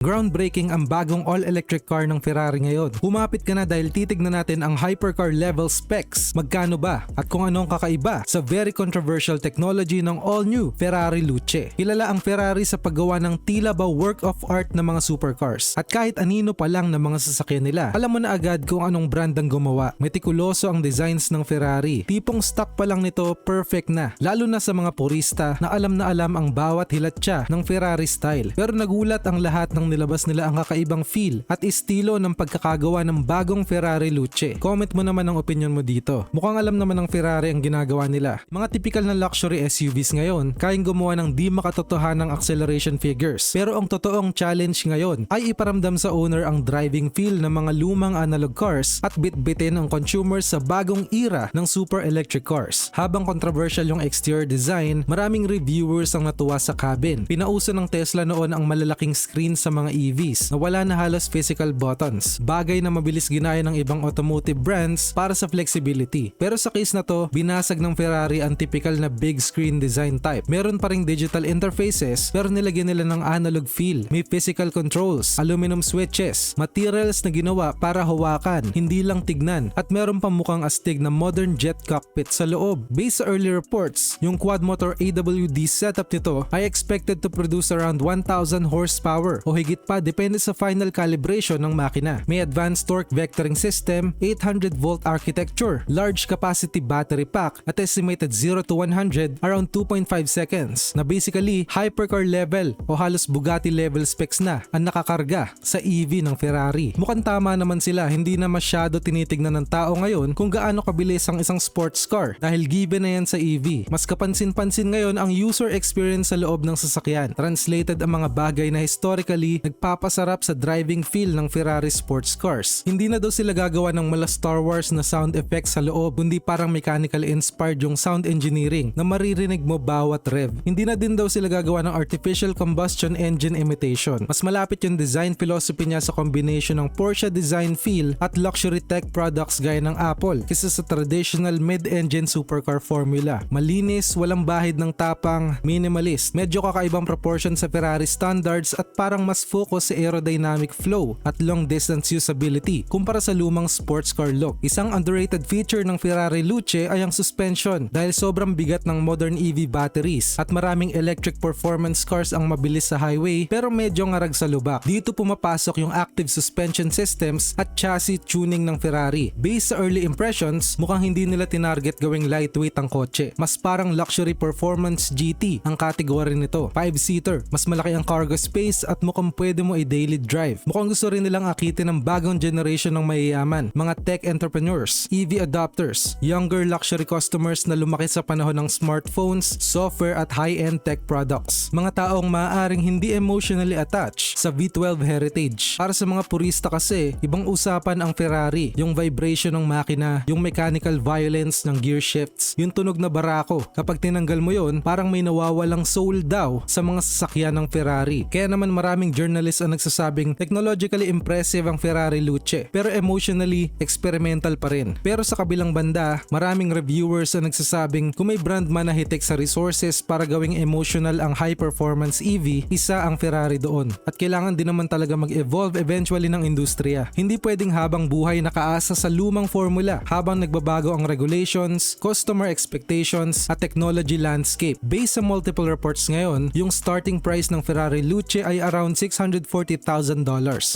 Groundbreaking ang bagong all-electric car ng Ferrari ngayon. Humapit ka na dahil titignan natin ang hypercar level specs. Magkano ba? At kung anong kakaiba sa very controversial technology ng all-new Ferrari Luce. Kilala ang Ferrari sa paggawa ng tila ba work of art ng mga supercars. At kahit anino pa lang ng mga sasakyan nila, alam mo na agad kung anong brand ang gumawa. Metikuloso ang designs ng Ferrari. Tipong stock pa lang nito, perfect na. Lalo na sa mga purista na alam ang bawat hilatsa ng Ferrari style. Pero nagulat ang lahat ng nilabas nila ang kakaibang feel at estilo ng pagkakagawa ng bagong Ferrari Luce. Comment mo naman ang opinion mo dito. Mukhang alam naman ng Ferrari ang ginagawa nila. Mga typical na luxury SUVs ngayon, kayang gumawa ng di makatotohanang acceleration figures. Pero ang totoong challenge ngayon ay iparamdam sa owner ang driving feel ng mga lumang analog cars at bitbitin ang consumers sa bagong era ng super electric cars. Habang controversial yung exterior design, maraming reviewers ang natuwa sa cabin. Pinauso ng Tesla noon ang malalaking screen sa mga EVs na wala na halos physical buttons. Bagay na mabilis ginaya ng ibang automotive brands para sa flexibility. Pero sa case na to, binasag ng Ferrari ang typical na big screen design type. Meron pa ring digital interfaces pero nilagyan nila ng analog feel. May physical controls, aluminum switches, materials na ginawa para hawakan, hindi lang tignan. At meron pa mukhang astig na modern jet cockpit sa loob. Based sa early reports, yung quad motor AWD setup nito ay expected to produce around 1,000 horsepower o higit pa depende sa final calibration ng makina. May advanced torque vectoring system, 800 volt architecture, large capacity battery pack at estimated 0 to 100 around 2.5 seconds na basically hypercar level o halos Bugatti level specs na ang nakakarga sa EV ng Ferrari. Mukhang tama naman sila, hindi na masyado tinitignan ng tao ngayon kung gaano kabilis ang isang sports car dahil given na yan sa EV. Mas kapansin-pansin ngayon ang user experience sa loob ng sasakyan. Translated ang mga bagay na historically nagpapasarap sa driving feel ng Ferrari sports cars. Hindi na daw sila gagawa ng mala Star Wars na sound effects sa loob, kundi parang mechanical inspired yung sound engineering na maririnig mo bawat rev. Hindi na din daw sila gagawa ng artificial combustion engine imitation. Mas malapit yung design philosophy niya sa combination ng Porsche design feel at luxury tech products gaya ng Apple kaysa sa traditional mid-engine supercar formula. Malinis, walang bahid ng tapang, minimalist. Medyo kakaibang proportion sa Ferrari standards at parang mas focus sa aerodynamic flow at long distance usability kumpara sa lumang sports car look. Isang underrated feature ng Ferrari Luce ay ang suspension dahil sobrang bigat ng modern EV batteries at maraming electric performance cars ang mabilis sa highway pero medyo ngarag sa lubak. Dito pumapasok yung active suspension systems at chassis tuning ng Ferrari. Based sa early impressions, mukhang hindi nila tinarget gawing lightweight ang kotse. Mas parang luxury performance GT ang category nito. 5-seater, mas malaki ang cargo space at mukhang pwede mo i-daily drive. Mukhang gusto rin nilang akitin ng bagong generation ng mayayaman, mga tech entrepreneurs, EV adopters, younger luxury customers na lumaki sa panahon ng smartphones, software at high-end tech products. Mga taong maaaring hindi emotionally attached sa V12 heritage. Para sa mga purista kasi, ibang usapan ang Ferrari, yung vibration ng makina, yung mechanical violence ng gear shifts, yung tunog na barako. Kapag tinanggal mo yon, parang may nawawalang soul daw sa mga sasakyan ng Ferrari. Kaya naman maraming journalists ang nagsasabing technologically impressive ang Ferrari Luce pero emotionally experimental pa rin. Pero sa kabilang banda, maraming reviewers ang nagsasabing kung may brand man na hitik sa resources para gawing emotional ang high performance EV, isa ang Ferrari doon. At kailangan din naman talaga mag-evolve eventually ng industriya. Hindi pwedeng habang buhay nakaasa sa lumang formula habang nagbabago ang regulations, customer expectations at technology landscape. Based sa multiple reports ngayon, yung starting price ng Ferrari Luce ay around $640,000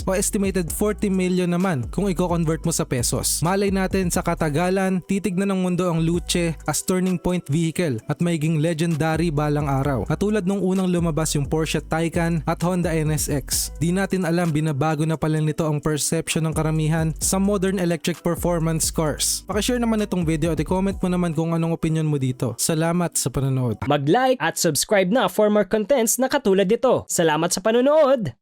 o estimated 40 million naman kung i-convert mo sa pesos. Malay natin sa katagalan, titignan ng mundo ang Luce as turning point vehicle at magiging legendary balang araw. Katulad nung unang lumabas yung Porsche Taycan at Honda NSX. Di natin alam binabago na pala nito ang perception ng karamihan sa modern electric performance cars. Pakishare naman itong video at i-comment mo naman kung anong opinion mo dito. Salamat sa panonood. Mag-like at subscribe na for more contents na katulad nito. Salamat sa panonood!